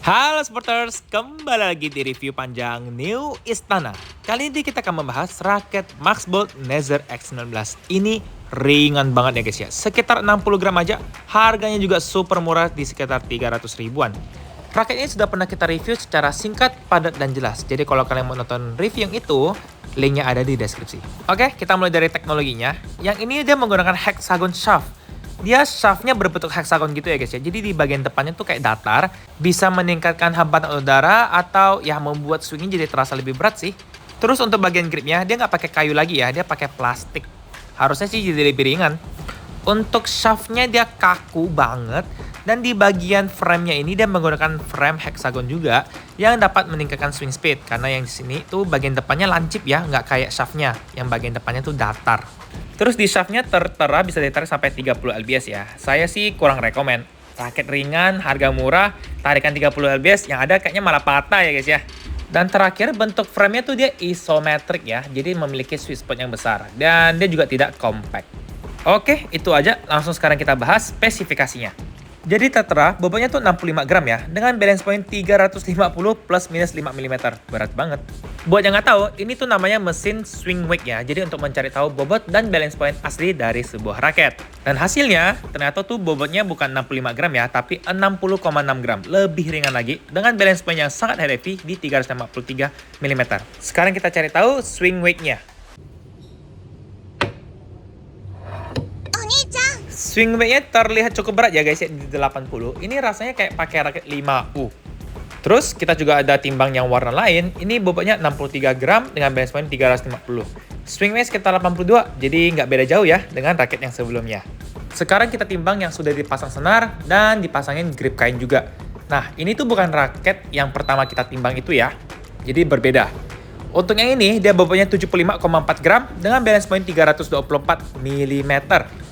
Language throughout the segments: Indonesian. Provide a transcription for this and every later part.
Halo supporters, kembali lagi di review panjang New Istana. Kali ini kita akan membahas raket Max Bolt Nether X19. Ini ringan banget ya guys ya, sekitar 60 gram aja. Harganya juga super murah di sekitar 300 ribuan. Raket ini sudah pernah kita review secara singkat, padat, dan jelas. Jadi kalau kalian mau nonton review yang itu, linknya ada di deskripsi. Oke, kita mulai dari teknologinya. Yang ini dia menggunakan hexagon shaft. Dia shaftnya berbentuk heksagon gitu ya guys ya. Jadi di bagian depannya tuh kayak datar, bisa meningkatkan hambatan udara atau ya membuat swingnya jadi terasa lebih berat sih. Terus untuk bagian gripnya dia nggak pakai kayu lagi ya, dia pakai plastik. Harusnya sih jadi lebih ringan. Untuk shaftnya dia kaku banget, dan di bagian framenya ini dia menggunakan frame heksagon juga yang dapat meningkatkan swing speed, karena yang di sini tuh bagian depannya lancip ya, nggak kayak shaftnya yang bagian depannya tuh datar. Terus di shaftnya tertera bisa ditarik sampai 30 lbs ya. Saya sih kurang rekomen. Raket ringan, harga murah, tarikan 30 lbs yang ada kayaknya malah patah ya guys ya. Dan terakhir bentuk framenya tuh dia isometrik ya, jadi memiliki sweet spot yang besar dan dia juga tidak compact. Oke, itu aja. Langsung sekarang kita bahas spesifikasinya. Jadi tertera bobotnya tuh 65 gram ya, dengan balance point 350 plus minus 5 mm. Berat banget. Buat yang nggak tahu, ini tuh namanya mesin swing weight ya. Jadi untuk mencari tahu bobot dan balance point asli dari sebuah raket. Dan hasilnya, ternyata tuh bobotnya bukan 65 gram ya, tapi 60,6 gram. Lebih ringan lagi, dengan balance point yang sangat heavy di 353 mm. Sekarang kita cari tahu swing weight-nya. Swing weight-nya terlihat cukup berat ya guys ya, di 80. Ini rasanya kayak pakai raket 5U. Terus kita juga ada timbang yang warna lain. Ini bobotnya 63 gram dengan balance point 350. Swing weight sekitar 82, jadi nggak beda jauh ya dengan raket yang sebelumnya. Sekarang kita timbang yang sudah dipasang senar dan dipasangin grip kain juga. Nah, ini tuh bukan raket yang pertama kita timbang itu ya. Jadi berbeda. Untuk yang ini, dia bobotnya 75,4 gram dengan balance point 324 mm.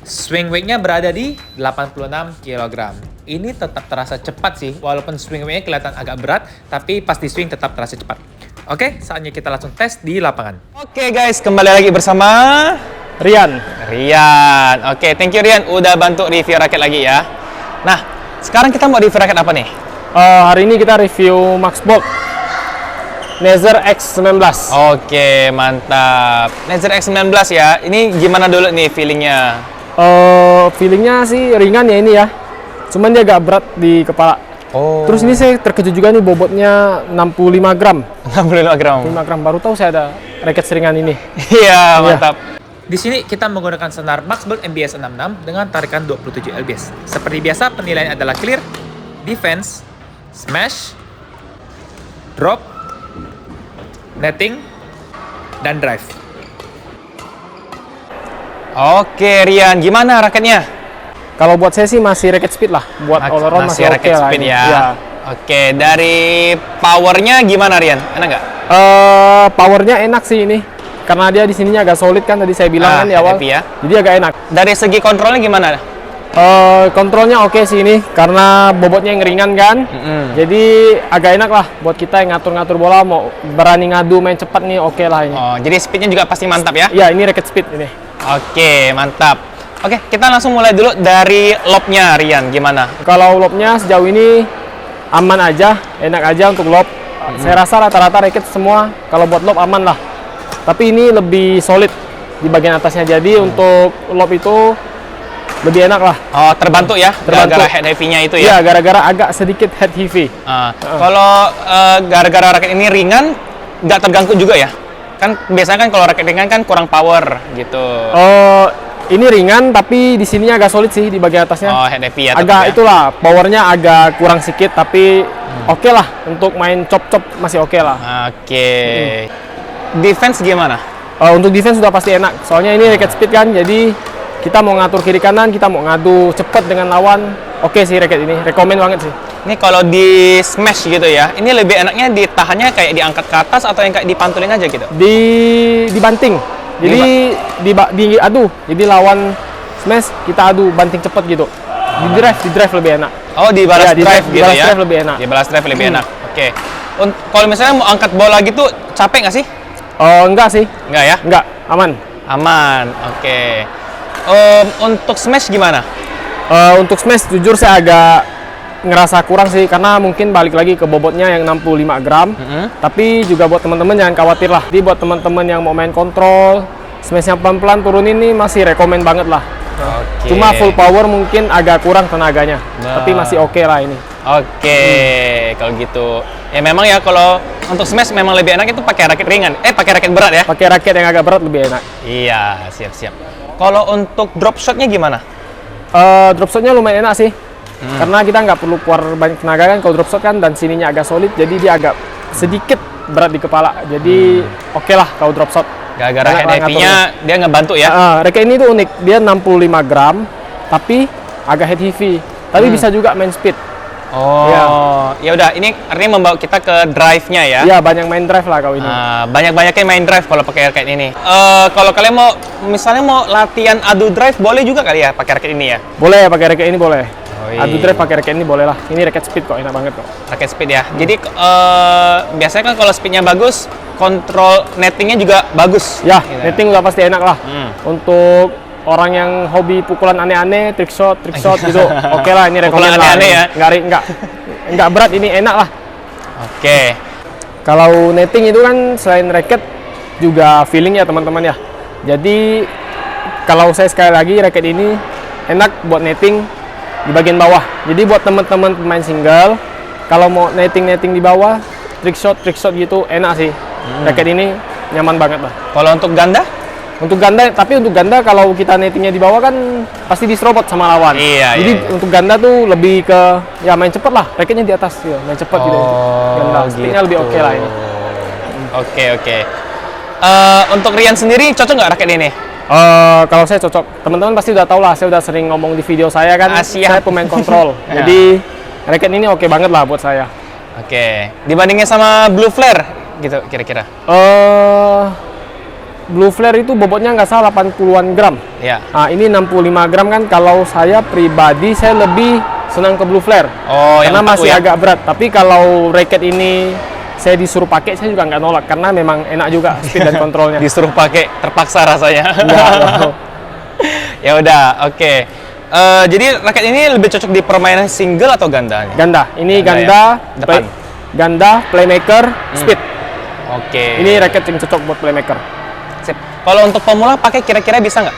Swing weight-nya berada di 86 kg. Ini tetap terasa cepat sih, walaupun swing weight-nya kelihatan agak berat, tapi pas di swing tetap terasa cepat. Oke, saatnya kita langsung tes di lapangan. Oke guys, kembali lagi bersama Rian. Oke, thank you Rian udah bantu review raket lagi ya. Nah, sekarang kita mau review raket apa nih? Hari ini kita review Max Bolt Nether X19. Oke, mantap. Nether X19 ya. Ini gimana dulu nih feelingnya? Feelingnya sih ringan ya ini ya. Cuman dia agak berat di kepala. Oh. Terus ini saya terkejut juga nih bobotnya 65 gram. 65 gram. 5 gram. Baru tahu saya ada raket seringan ini. Iya, mantap. Di sini kita menggunakan senar Max Bolt MBS 66 dengan tarikan 27 lbs. Seperti biasa, penilaian adalah clear, defense, smash, drop, netting, dan drive. Oke, Rian, gimana raketnya? Kalau buat saya sih masih raket speed lah. Buat all around masih oke raket lah speed ini. ya. Ya. Oke, dari powernya gimana Rian? Enak nggak? Powernya enak sih ini. Karena dia di sininya agak solid kan, tadi saya bilang kan di awal. Ya. Jadi agak enak. Dari segi kontrolnya gimana? Kontrolnya oke sih ini karena bobotnya yang ringan kan, jadi agak enak lah buat kita yang ngatur-ngatur bola, mau berani ngadu main cepat nih oke lah ini. Oh, jadi speednya juga pasti mantap ya? Iya, ini raket speed ini. Oke, mantap. Oke, kita langsung mulai dulu dari lobnya Rian, gimana? Kalau lobnya sejauh ini aman aja, enak aja untuk lob. Saya rasa rata-rata raket semua kalau buat lob aman lah. Tapi ini lebih solid di bagian atasnya, jadi untuk lob itu lebih enak lah. Oh, terbantu ya? Terbantu. Gara-gara head heavy-nya itu ya? Iya, gara-gara agak sedikit head heavy. Kalau gara-gara raket ini ringan, nggak terganggu juga ya? Kan biasanya kan kalau raket ringan kan kurang power gitu. Ini ringan tapi di sininya agak solid sih di bagian atasnya. Oh, head heavy ya? Agak ya? itulah, powernya agak kurang sedikit tapi oke lah untuk main chop-chop masih oke lah. Oke. Defense gimana? Untuk defense sudah pasti enak. Soalnya ini raket speed kan, jadi kita mau ngatur kiri kanan, kita mau ngadu cepet dengan lawan, oke sih raket ini, rekomen banget sih. Ini kalau di smash gitu ya, ini lebih enaknya ditahannya kayak diangkat ke atas atau yang kayak dipantulin aja gitu? Dibanting, jadi diadu, jadi lawan smash kita adu banting cepet gitu. Di drive lebih enak. Oh, dibalas ya, drive gitu ya? Drive lebih enak. Dibalas drive lebih enak. Oke. Kalau misalnya mau angkat bola gitu, capek nggak sih? Enggak sih. Enggak ya? Enggak, aman. Aman, oke. Untuk smash gimana? Untuk smash jujur saya agak ngerasa kurang sih, karena mungkin balik lagi ke bobotnya yang 65 gram. Tapi juga buat teman-teman jangan khawatir lah. Jadi buat teman-teman yang mau main kontrol, smashnya pelan-pelan turunin ini masih rekomen banget lah. Cuma full power mungkin agak kurang tenaganya, tapi masih oke lah ini. Kalau gitu. Ya memang ya kalau untuk smash memang lebih enak itu pakai raket ringan. Pakai raket berat ya? Pakai raket yang agak berat lebih enak. Iya, siap-siap. Kalau untuk drop shotnya gimana? Drop shotnya lumayan enak sih. Karena kita nggak perlu keluar banyak tenaga kan kalau drop shot kan, dan sininya agak solid, jadi dia agak sedikit berat di kepala. Jadi oke lah kalau drop shot. Gara-gara head heavy-nya dia ngebantu ya? Raket ini tuh unik, dia 65 gram, tapi agak head heavy. Tapi bisa juga main speed. Ya udah, ini artinya membawa kita ke drive-nya ya? Iya, banyak main drive lah kau ini. Banyak-banyaknya main drive kalau pakai raket ini. Kalau kalian mau, misalnya mau latihan adu drive, boleh juga kali ya pakai raket ini ya? Boleh, pakai raket ini boleh. Adu drive pakai raket ini boleh lah. Ini raket speed kok, enak banget kok. Raket speed ya. Jadi biasanya kan kalau speednya bagus, kontrol nettingnya juga bagus. Ya, gitu. netting udah pasti enak lah. Untuk orang yang hobi pukulan aneh-aneh, trick shot gitu, oke lah, ini rekomendasi lah. Aneh-aneh ya? Nggak berat, ini enak lah. Kalau netting itu kan selain racket juga feeling ya teman-teman ya. Jadi kalau saya sekali lagi, racket ini enak buat netting di bagian bawah. Jadi buat teman-teman pemain single, kalau mau netting di bawah, trick shot gitu enak sih. Racket ini nyaman banget lah. Kalau untuk ganda? Untuk ganda kalau kita nettingnya di bawah kan pasti diserobot sama lawan. Jadi untuk ganda tuh lebih ke ya main cepet lah, racketnya di atas ya, main cepet gitu. Ganda speednya lebih oke lah ini. Oke. Untuk Rian sendiri cocok nggak raket ini? Kalau saya cocok, teman-teman pasti udah tahu lah, saya udah sering ngomong di video saya kan, saya pemain kontrol. Jadi raket ini oke banget lah buat saya. Dibandingin sama Blue Flare gitu kira-kira? Blue Flare itu bobotnya nggak salah 80-an gram. Nah, ini 65 gram kan. Kalau saya pribadi, saya lebih senang ke Blue Flare. Karena masih agak berat. Tapi kalau raket ini saya disuruh pakai, saya juga nggak nolak. Karena memang enak juga speed dan kontrolnya. Disuruh pakai, terpaksa rasanya. Ya udah, oke. Jadi raket ini lebih cocok di permainan single atau ganda? Ganda. Ini ganda, depan. Ganda, playmaker, speed. Ini raket yang cocok buat playmaker. Sip. Kalau untuk pemula pakai kira-kira bisa nggak?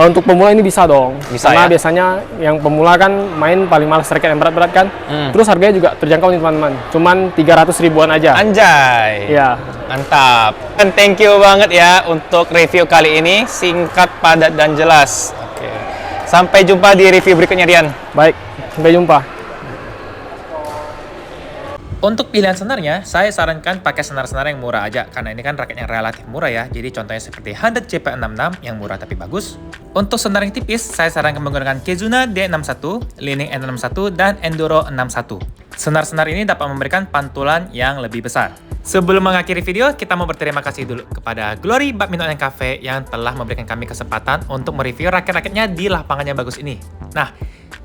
Untuk pemula ini bisa dong. Karena ya? biasanya yang pemula kan main paling males raket yang berat-berat kan. Terus harganya juga terjangkau nih teman-teman. Cuman 300 ribuan aja. Anjay. Iya. Mantap. Dan thank you banget ya untuk review kali ini. Singkat, padat, dan jelas. Sampai jumpa di review berikutnya, Rian. Baik, sampai jumpa. Untuk pilihan senarnya, saya sarankan pakai senar-senar yang murah aja, karena ini kan raket yang relatif murah ya. Jadi contohnya seperti Handet CP66 yang murah tapi bagus. Untuk senar yang tipis, saya sarankan menggunakan Kezuna D61, Li-Ning N61, dan Enduro 61. Senar-senar ini dapat memberikan pantulan yang lebih besar. Sebelum mengakhiri video, kita mau berterima kasih dulu kepada Glory Badminton and Cafe yang telah memberikan kami kesempatan untuk mereview raket-raketnya di lapangan yang bagus ini. Nah,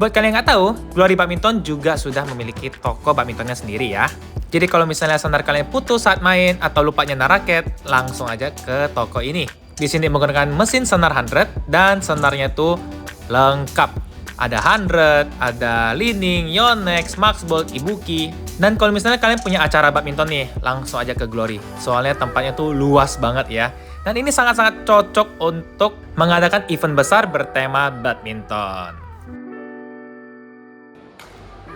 buat kalian yang nggak tahu, Glory Badminton juga sudah memiliki toko badmintonnya sendiri ya. Jadi kalau misalnya senar kalian putus saat main atau lupa nyenar raket, langsung aja ke toko ini. Di sini menggunakan mesin senar 100 dan senarnya tuh lengkap. Ada 100, ada Li-Ning, Yonex, Maxbolt, Ibuki. Dan kalau misalnya kalian punya acara badminton nih, langsung aja ke Glory. Soalnya tempatnya tuh luas banget ya. Dan ini sangat-sangat cocok untuk mengadakan event besar bertema badminton.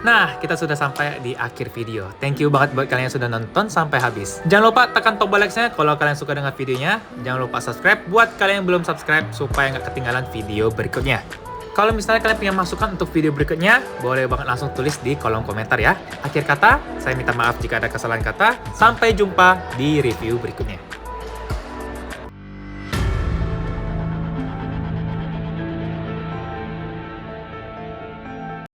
Nah, kita sudah sampai di akhir video. Thank you banget buat kalian yang sudah nonton sampai habis. Jangan lupa tekan tombol like-nya kalau kalian suka dengan videonya. Jangan lupa subscribe buat kalian yang belum subscribe supaya nggak ketinggalan video berikutnya. Kalau misalnya kalian punya masukan untuk video berikutnya, boleh banget langsung tulis di kolom komentar ya. Akhir kata, saya minta maaf jika ada kesalahan kata. Sampai jumpa di review berikutnya.